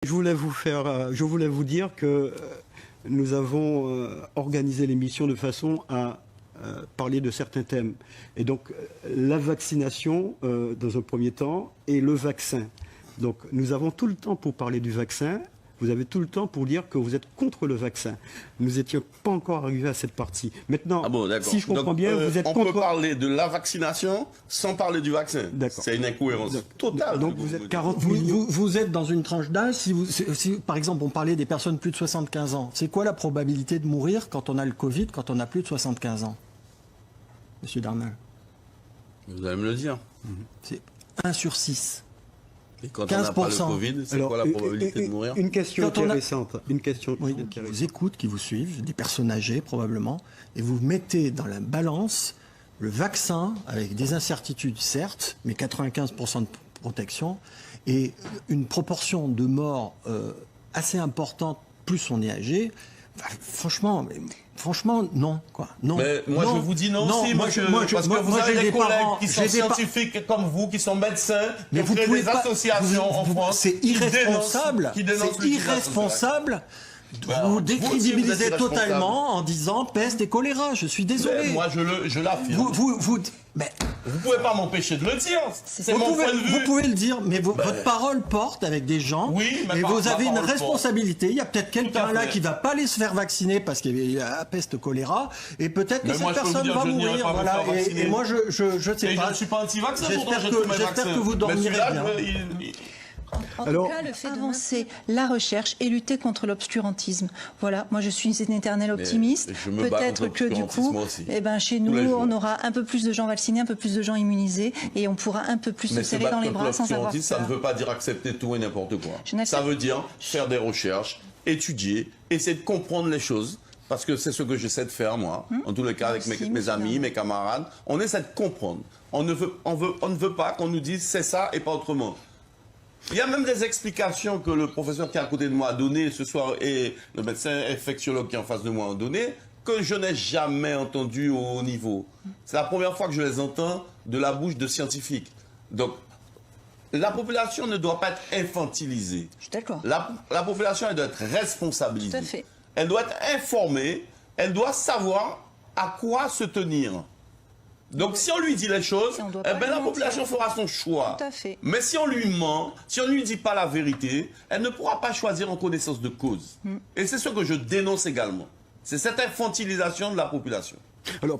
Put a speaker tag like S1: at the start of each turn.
S1: Je voulais vous dire que nous avons organisé l'émission de façon à parler de certains thèmes. Et donc, la vaccination, dans un premier temps, et le vaccin. Donc, nous avons tout le temps pour parler du vaccin. Vous avez tout le temps pour dire que vous êtes contre le vaccin. Nous n'étions pas encore arrivés à cette partie. Maintenant, si je comprends bien, vous êtes contre...
S2: On peut parler de la vaccination sans parler du vaccin. C'est une incohérence totale.
S1: Donc vous êtes 40 millions...
S3: Vous êtes dans une tranche d'âge, si, par exemple, on parlait des personnes plus de 75 ans. C'est quoi la probabilité de mourir quand on a le Covid, quand on a plus de 75 ans, Monsieur Darnal?
S2: Vous allez me le dire.
S3: C'est 1 sur 6.
S2: Et quand
S3: 15%.
S2: on n'a pas le Covid, c'est quoi la probabilité de mourir?
S1: Une question intéressante. Une question
S3: qui vous écoutent, qui vous suivent, des personnes âgées probablement, et vous mettez dans la balance le vaccin, avec des incertitudes certes, mais 95% de protection, et une proportion de morts assez importante, plus on est âgé. Franchement, non, quoi. Non.
S2: Mais moi, je vous dis non, aussi, parce que vous avez des collègues qui sont scientifiques comme vous, qui sont médecins, qui ont créé des associations en France.
S3: C'est irresponsable. C'est irresponsable. Vous décrédibilisez totalement en disant peste et choléra. Je suis désolé.
S2: Mais moi, je l'affirme. Vous pouvez pas m'empêcher de le dire. C'est mon point de vue.
S3: Vous pouvez le dire, mais votre parole porte avec des gens.
S2: Oui,
S3: et vous avez une responsabilité. Il y a peut-être quelqu'un là qui va pas aller se faire vacciner parce qu'il y a la peste, choléra, et peut-être que cette personne va mourir. Voilà. Et moi, je sais pas.
S2: Je ne suis pas anti-vaccin.
S3: J'espère que vous dormirez bien.
S4: En tout cas, le fait d'avancer la recherche et lutter contre l'obscurantisme. Voilà, moi je suis une éternelle optimiste. Peut-être que du coup, chez nous, on aura un peu plus de gens vaccinés, un peu plus de gens immunisés, et on pourra un peu plus se serrer dans les bras sans avoir peur.
S2: Ça ne veut pas dire accepter tout et n'importe quoi. Ça veut dire faire des recherches, étudier, essayer de comprendre les choses. Parce que c'est ce que j'essaie de faire, moi, en tous les cas, avec mes amis, mes camarades. On essaie de comprendre. On ne veut pas qu'on nous dise c'est ça et pas autrement. Il y a même des explications que le professeur qui est à côté de moi a données ce soir et le médecin infectiologue qui est en face de moi a donné, que je n'ai jamais entendu au haut niveau. C'est la première fois que je les entends de la bouche de scientifiques. Donc, la population ne doit pas être infantilisée.
S4: Je suis d'accord.
S2: La population, elle doit être responsabilisée.
S4: Tout à fait.
S2: Elle doit être informée, elle doit savoir à quoi se tenir. Donc si on lui dit les choses, la population fera son choix.
S4: Tout à fait.
S2: Mais si on lui ment, si on ne lui dit pas la vérité, elle ne pourra pas choisir en connaissance de cause. Et c'est ce que je dénonce également. C'est cette infantilisation de la population.
S1: Alors,